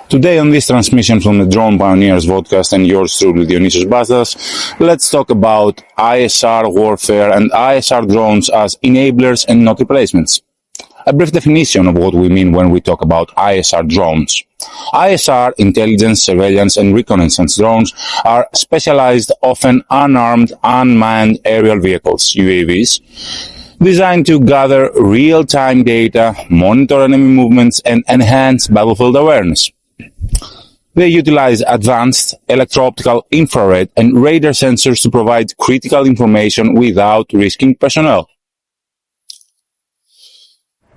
Today on this transmission from the Drone Pioneers podcast and yours truly, Dionysios Bastas, let's talk about ISR warfare and ISR drones as enablers and not replacements. A brief definition of what we mean when we talk about ISR drones. ISR, intelligence, surveillance, and reconnaissance drones are specialized, often unarmed, unmanned aerial vehicles, UAVs, designed to gather real-time data, monitor enemy movements, and enhance battlefield awareness. They utilize advanced electro-optical, infrared, and radar sensors to provide critical information without risking personnel.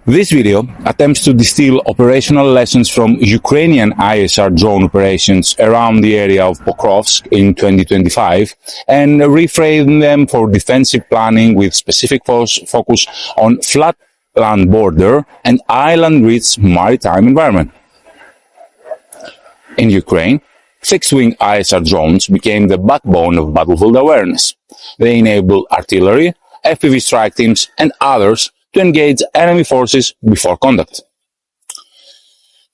This video attempts to distill operational lessons from Ukrainian ISR drone operations around the area of Pokrovsk in 2025 and reframe them for defensive planning with specific focus on flat land border and island-rich maritime environment. In Ukraine, fixed-wing ISR drones became the backbone of battlefield awareness. They enable artillery, FPV strike teams, and others to engage enemy forces before contact.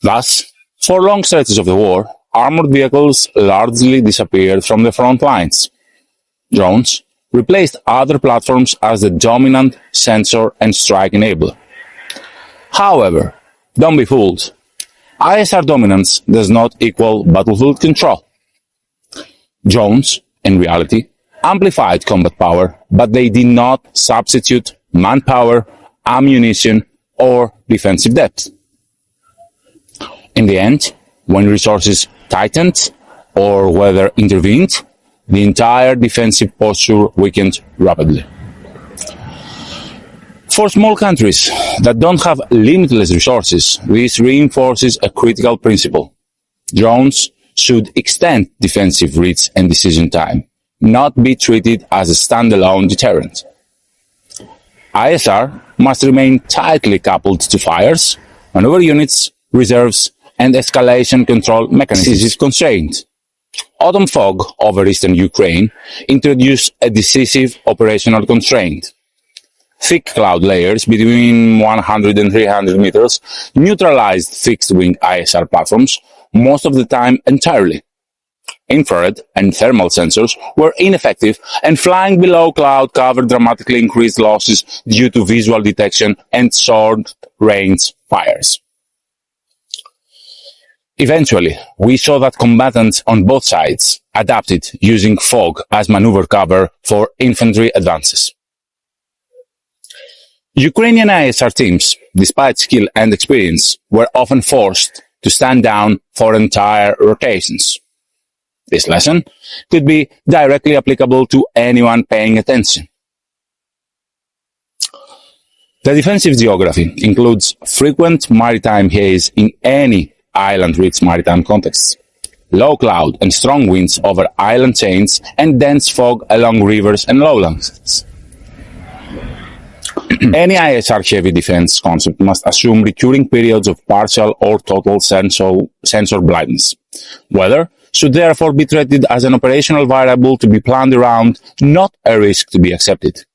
Thus, for long stretches of the war, armored vehicles largely disappeared from the front lines. Drones replaced other platforms as the dominant sensor and strike enabler. However, don't be fooled. ISR dominance does not equal battlefield control. Drones, in reality, amplified combat power, but they did not substitute manpower, ammunition, or defensive depth. In the end, when resources tightened or weather intervened, the entire defensive posture weakened rapidly. For small countries that don't have limitless resources, this reinforces a critical principle. Drones should extend defensive reach and decision time, not be treated as a standalone deterrent. ISR must remain tightly coupled to fires, maneuver units, reserves, and escalation control mechanisms is constrained. Autumn fog over eastern Ukraine introduced a decisive operational constraint. Thick cloud layers between 100 and 300 meters neutralized fixed-wing ISR platforms, most of the time entirely. Infrared and thermal sensors were ineffective, and flying below cloud cover dramatically increased losses due to visual detection and short-range fires. Eventually, we saw that combatants on both sides adapted using fog as maneuver cover for infantry advances. Ukrainian ISR teams, despite skill and experience, were often forced to stand down for entire rotations. This lesson could be directly applicable to anyone paying attention. The defensive geography includes frequent maritime haze in any island-rich maritime context, low cloud and strong winds over island chains, and dense fog along rivers and lowlands. Any ISR heavy defense concept must assume recurring periods of partial or total sensor blindness. Weather should therefore be treated as an operational variable to be planned around, not a risk to be accepted.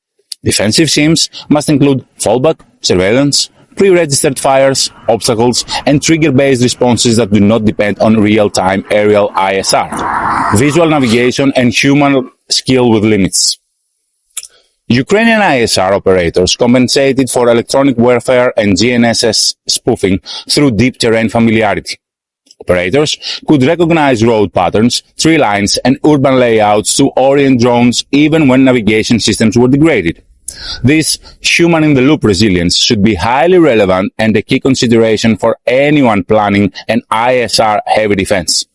Defensive schemes must include fallback, surveillance, pre-registered fires, obstacles, and trigger-based responses that do not depend on real-time aerial ISR, visual navigation, and human skill with limits. Ukrainian ISR operators compensated for electronic warfare and GNSS spoofing through deep terrain familiarity. Operators could recognize road patterns, tree lines, and urban layouts to orient drones even when navigation systems were degraded. This human-in-the-loop resilience should be highly relevant and a key consideration for anyone planning an ISR-heavy defense.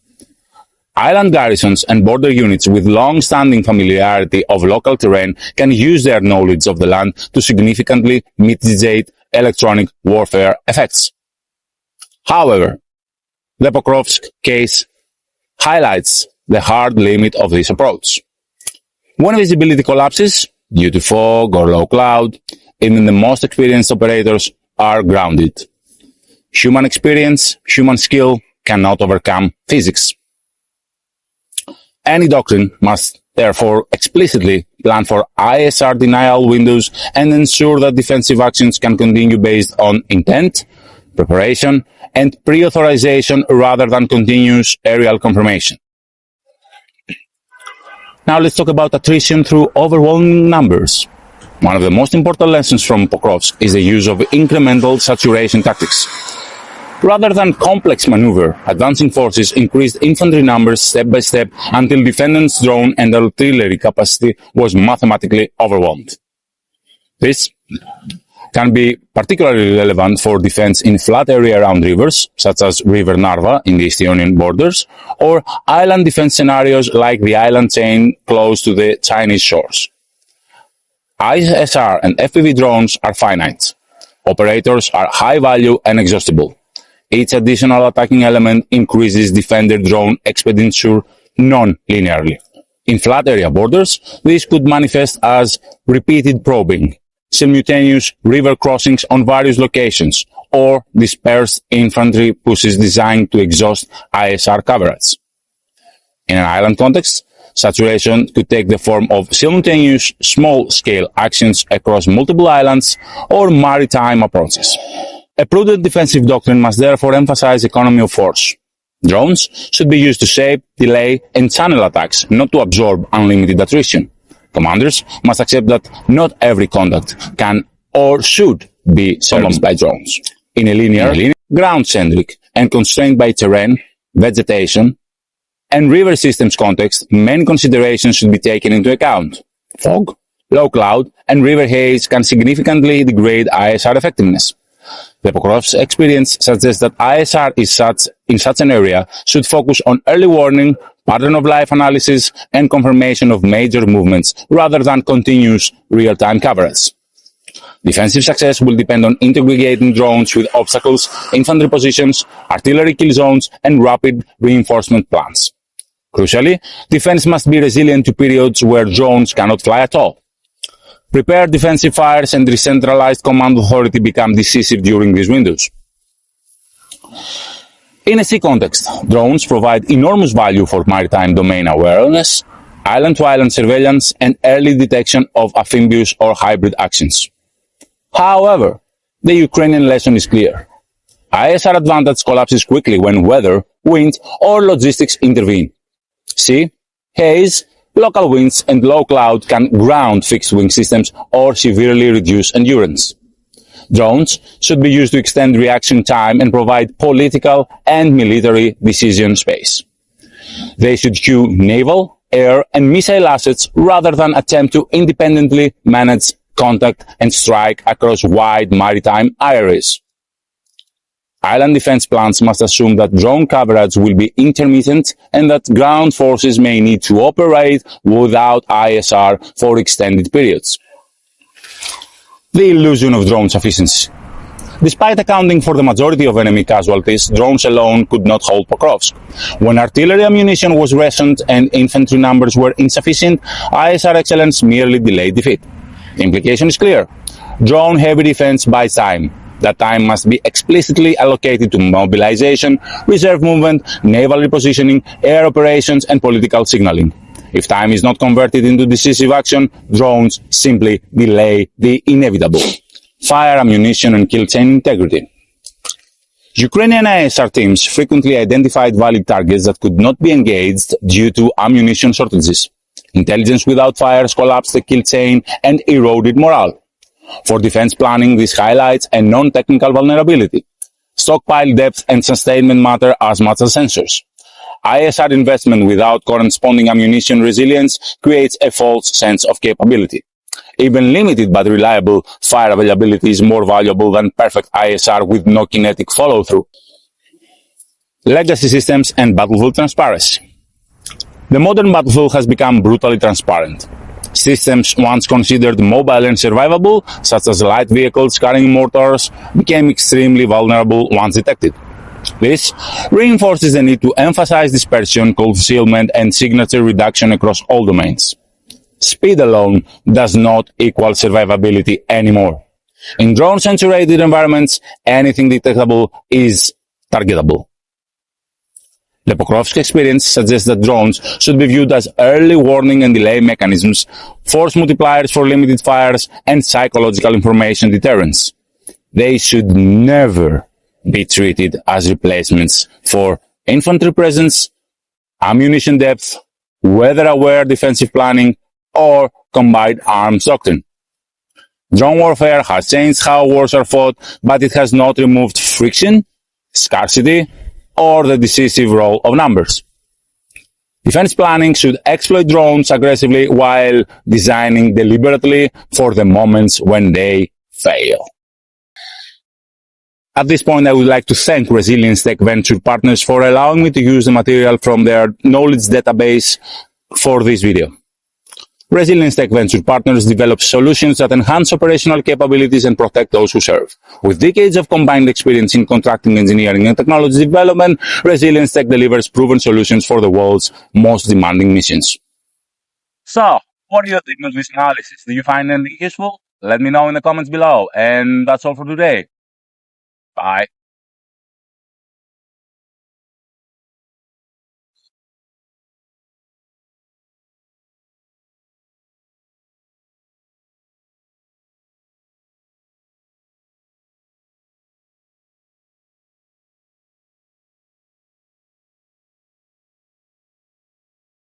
Island garrisons and border units with long-standing familiarity of local terrain can use their knowledge of the land to significantly mitigate electronic warfare effects. However, the Pokrovsk case highlights the hard limit of this approach. When visibility collapses due to fog or low cloud, even the most experienced operators are grounded. Human experience, human skill cannot overcome physics. Any doctrine must therefore explicitly plan for ISR denial windows and ensure that defensive actions can continue based on intent, preparation, and pre-authorization rather than continuous aerial confirmation. Now let's talk about attrition through overwhelming numbers. One of the most important lessons from Pokrovsk is the use of incremental saturation tactics. Rather than complex maneuver, advancing forces increased infantry numbers step by step until defendants' drone and artillery capacity was mathematically overwhelmed. This can be particularly relevant for defense in flat area around rivers, such as River Narva in the Estonian borders, or island defense scenarios like the island chain close to the Chinese shores. ISR and FPV drones are finite. Operators are high value and exhaustible. Each additional attacking element increases defender drone expenditure non-linearly. In flat area borders, this could manifest as repeated probing, simultaneous river crossings on various locations, or dispersed infantry pushes designed to exhaust ISR coverage. In an island context, saturation could take the form of simultaneous small-scale actions across multiple islands or maritime approaches. A prudent defensive doctrine must therefore emphasize economy of force. Drones should be used to shape, delay, and channel attacks, not to absorb unlimited attrition. Commanders must accept that not every conduct can or should be served by drones. In a linear, ground-centric, and constrained by terrain, vegetation, and river systems context, many considerations should be taken into account. Fog, low cloud, and river haze can significantly degrade ISR effectiveness. The Pokrovsk experience suggests that ISR in such an area should focus on early warning, pattern of life analysis, and confirmation of major movements rather than continuous real-time coverage. Defensive success will depend on integrating drones with obstacles, infantry positions, artillery kill zones, and rapid reinforcement plans. Crucially, defense must be resilient to periods where drones cannot fly at all. Prepared defensive fires and decentralized command authority become decisive during these windows. In a sea context, drones provide enormous value for maritime domain awareness, island-to-island surveillance, and early detection of amphibious or hybrid actions. However, the Ukrainian lesson is clear. ISR advantage collapses quickly when weather, wind, or logistics intervene. Sea, haze, local winds, and low cloud can ground fixed-wing systems or severely reduce endurance. Drones should be used to extend reaction time and provide political and military decision space. They should cue naval, air, and missile assets rather than attempt to independently manage contact and strike across wide maritime areas. Island defense plans must assume that drone coverage will be intermittent and that ground forces may need to operate without ISR for extended periods. The illusion of drone sufficiency. Despite accounting for the majority of enemy casualties, drones alone could not hold Pokrovsk. When artillery ammunition was rationed and infantry numbers were insufficient, ISR excellence merely delayed defeat. The implication is clear. Drone-heavy defense buys time. That time must be explicitly allocated to mobilization, reserve movement, naval repositioning, air operations, and political signaling. If time is not converted into decisive action, drones simply delay the inevitable. Fire, ammunition, and kill chain integrity. Ukrainian ISR teams frequently identified valid targets that could not be engaged due to ammunition shortages. Intelligence without fires collapsed the kill chain and eroded morale. For defense planning, this highlights a non-technical vulnerability. Stockpile depth and sustainment matter as much as sensors. ISR investment without corresponding ammunition resilience creates a false sense of capability. Even limited but reliable fire availability is more valuable than perfect ISR with no kinetic follow-through. Legacy systems and battlefield transparency. The modern battlefield has become brutally transparent. Systems once considered mobile and survivable, such as light vehicles carrying mortars, became extremely vulnerable once detected. This reinforces the need to emphasize dispersion, concealment, and signature reduction across all domains. Speed alone does not equal survivability anymore. In drone-saturated environments, anything detectable is targetable. The Pokrovsk experience suggests that drones should be viewed as early warning and delay mechanisms, force multipliers for limited fires, and psychological information deterrence. They should never be treated as replacements for infantry presence, ammunition depth, weather-aware defensive planning, or combined arms doctrine. Drone warfare has changed how wars are fought, but it has not removed friction, scarcity, or the decisive role of numbers. Defense planning should exploit drones aggressively while designing deliberately for the moments when they fail. At this point, I would like to thank Resilience Tech Venture Partners for allowing me to use the material from their knowledge database for this video. Resilience Tech Venture Partners develop solutions that enhance operational capabilities and protect those who serve. With decades of combined experience in contracting, engineering, and technology development, Resilience Tech delivers proven solutions for the world's most demanding missions. So, what do you think of this analysis? Do you find anything useful? Let me know in the comments below. And that's all for today. Bye.